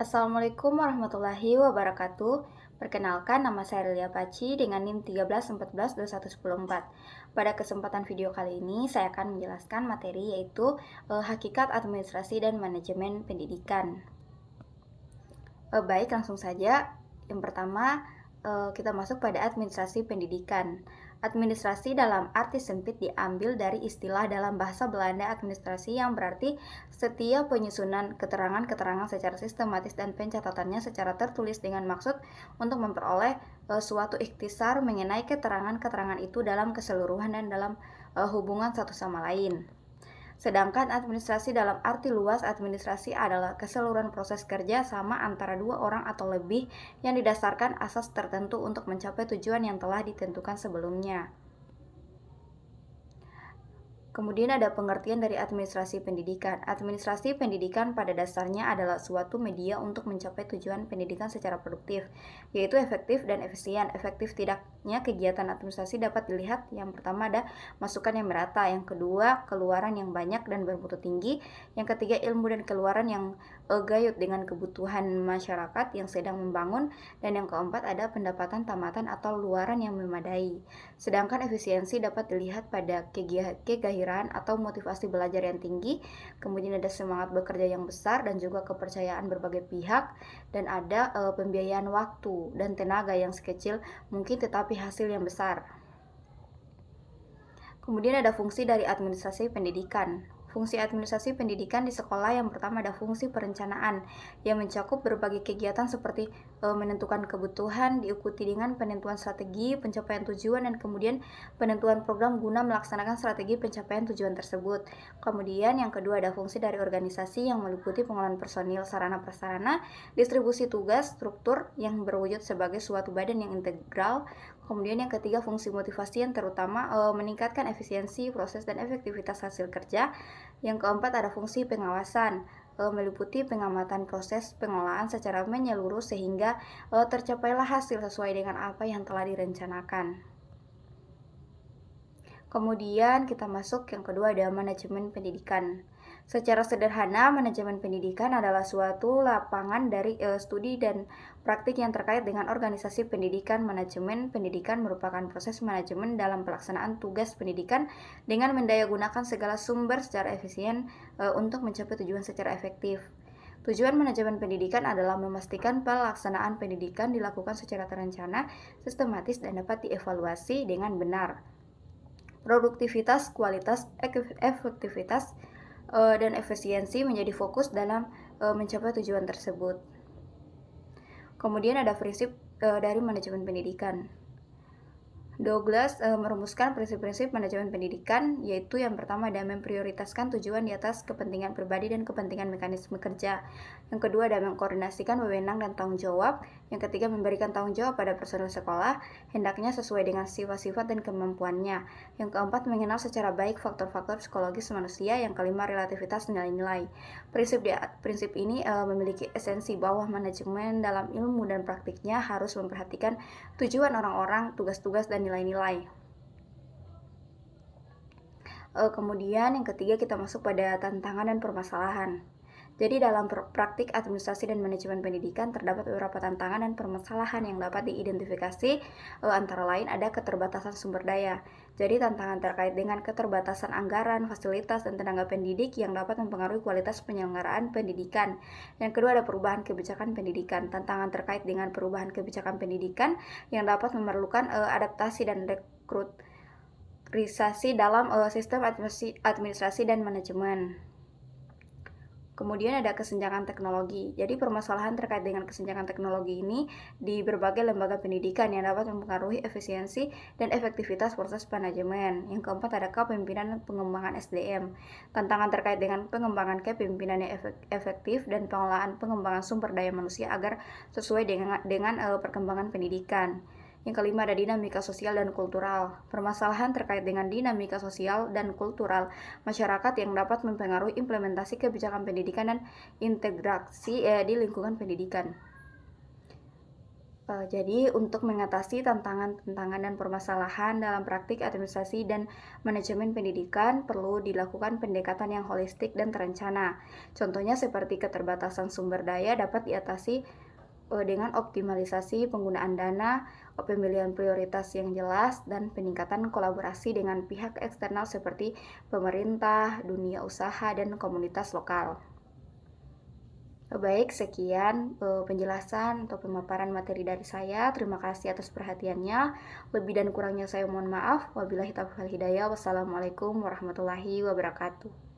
Assalamualaikum warahmatullahi wabarakatuh. Perkenalkan, nama saya Relia Paci dengan NIM 13142104. Pada kesempatan video kali ini, saya akan menjelaskan materi yaitu hakikat administrasi dan manajemen pendidikan. Baik, langsung saja. Yang pertama, kita masuk pada administrasi pendidikan. Administrasi dalam arti sempit diambil dari istilah dalam bahasa Belanda administrasi yang berarti setiap penyusunan keterangan-keterangan secara sistematis dan pencatatannya secara tertulis dengan maksud untuk memperoleh suatu ikhtisar mengenai keterangan-keterangan itu dalam keseluruhan dan dalam hubungan satu sama lain. Sedangkan administrasi dalam arti luas, administrasi adalah keseluruhan proses kerja sama antara dua orang atau lebih yang didasarkan asas tertentu untuk mencapai tujuan yang telah ditentukan sebelumnya. Kemudian ada pengertian dari administrasi pendidikan. Administrasi pendidikan pada dasarnya adalah suatu media untuk mencapai tujuan pendidikan secara produktif, yaitu efektif dan efisien. Efektif tidaknya kegiatan administrasi dapat dilihat yang pertama ada masukan yang merata, yang kedua keluaran yang banyak dan bermutu tinggi, yang ketiga ilmu dan keluaran yang gayut dengan kebutuhan masyarakat yang sedang membangun, dan yang keempat ada pendapatan tamatan atau luaran yang memadai. Sedangkan efisiensi dapat dilihat pada kegairahan atau motivasi belajar yang tinggi, kemudian ada semangat bekerja yang besar dan juga kepercayaan berbagai pihak, dan ada pembiayaan waktu dan tenaga yang sekecil mungkin tetapi hasil yang besar. Kemudian ada fungsi dari administrasi pendidikan. Fungsi administrasi pendidikan di sekolah yang pertama ada fungsi perencanaan yang mencakup berbagai kegiatan seperti menentukan kebutuhan, diikuti dengan penentuan strategi, pencapaian tujuan, dan kemudian penentuan program guna melaksanakan strategi pencapaian tujuan tersebut. Kemudian yang kedua ada fungsi dari organisasi yang meliputi pengolahan personil, sarana prasarana, distribusi tugas, struktur yang berwujud sebagai suatu badan yang integral. Kemudian yang ketiga fungsi motivasi yang terutama meningkatkan efisiensi, proses, dan efektivitas hasil kerja. Yang keempat ada fungsi pengawasan, meliputi pengamatan proses pengolahan secara menyeluruh sehingga tercapailah hasil sesuai dengan apa yang telah direncanakan. Kemudian kita masuk yang kedua ada manajemen pendidikan. Secara sederhana, manajemen pendidikan adalah suatu lapangan dari studi dan praktik yang terkait dengan organisasi pendidikan. Manajemen pendidikan merupakan proses manajemen dalam pelaksanaan tugas pendidikan dengan mendayagunakan segala sumber secara efisien untuk mencapai tujuan secara efektif. Tujuan manajemen pendidikan adalah memastikan pelaksanaan pendidikan dilakukan secara terencana, sistematis, dan dapat dievaluasi dengan benar. Produktivitas, kualitas, efektivitas, dan efisiensi menjadi fokus dalam mencapai tujuan tersebut. Kemudian ada prinsip dari manajemen pendidikan. Douglas merumuskan prinsip-prinsip manajemen pendidikan, yaitu yang pertama ada memprioritaskan tujuan di atas kepentingan pribadi dan kepentingan mekanisme kerja. Yang kedua ada mengkoordinasikan wewenang dan tanggung jawab. Yang ketiga memberikan tanggung jawab pada personel sekolah, hendaknya sesuai dengan sifat-sifat dan kemampuannya. Yang keempat mengenal secara baik faktor-faktor psikologis manusia. Yang kelima relativitas nilai-nilai. Prinsip ini memiliki esensi bahwa manajemen dalam ilmu dan praktiknya harus memperhatikan tujuan orang-orang, tugas-tugas, dan nilai-nilai. Kemudian yang ketiga kita masuk pada tantangan dan permasalahan. Jadi dalam praktik administrasi dan manajemen pendidikan terdapat beberapa tantangan dan permasalahan yang dapat diidentifikasi, antara lain ada keterbatasan sumber daya. Jadi tantangan terkait dengan keterbatasan anggaran, fasilitas, dan tenaga pendidik yang dapat mempengaruhi kualitas penyelenggaraan pendidikan. Yang kedua ada perubahan kebijakan pendidikan. Tantangan terkait dengan perubahan kebijakan pendidikan yang dapat memerlukan adaptasi dan rekrutasi dalam sistem administrasi dan manajemen. Kemudian ada kesenjangan teknologi. Jadi permasalahan terkait dengan kesenjangan teknologi ini di berbagai lembaga pendidikan yang dapat mempengaruhi efisiensi dan efektivitas proses manajemen. Yang keempat ada kepemimpinan dan pengembangan SDM. Tantangan terkait dengan pengembangan kepemimpinan yang efektif dan pengelolaan pengembangan sumber daya manusia agar sesuai dengan perkembangan pendidikan. Yang kelima ada dinamika sosial dan kultural. Permasalahan terkait dengan dinamika sosial dan kultural masyarakat yang dapat mempengaruhi implementasi kebijakan pendidikan dan integrasi di lingkungan pendidikan. Jadi untuk mengatasi tantangan-tantangan dan permasalahan dalam praktik administrasi dan manajemen pendidikan perlu dilakukan pendekatan yang holistik dan terencana. Contohnya seperti keterbatasan sumber daya dapat diatasi dengan optimalisasi penggunaan dana, pemilihan prioritas yang jelas, dan peningkatan kolaborasi dengan pihak eksternal seperti pemerintah, dunia usaha, dan komunitas lokal. Baik, sekian penjelasan atau pemaparan materi dari saya. Terima kasih atas perhatiannya. Lebih dan kurangnya saya mohon maaf. Wabillahi taufiq wal hidayah. Wassalamualaikum warahmatullahi wabarakatuh.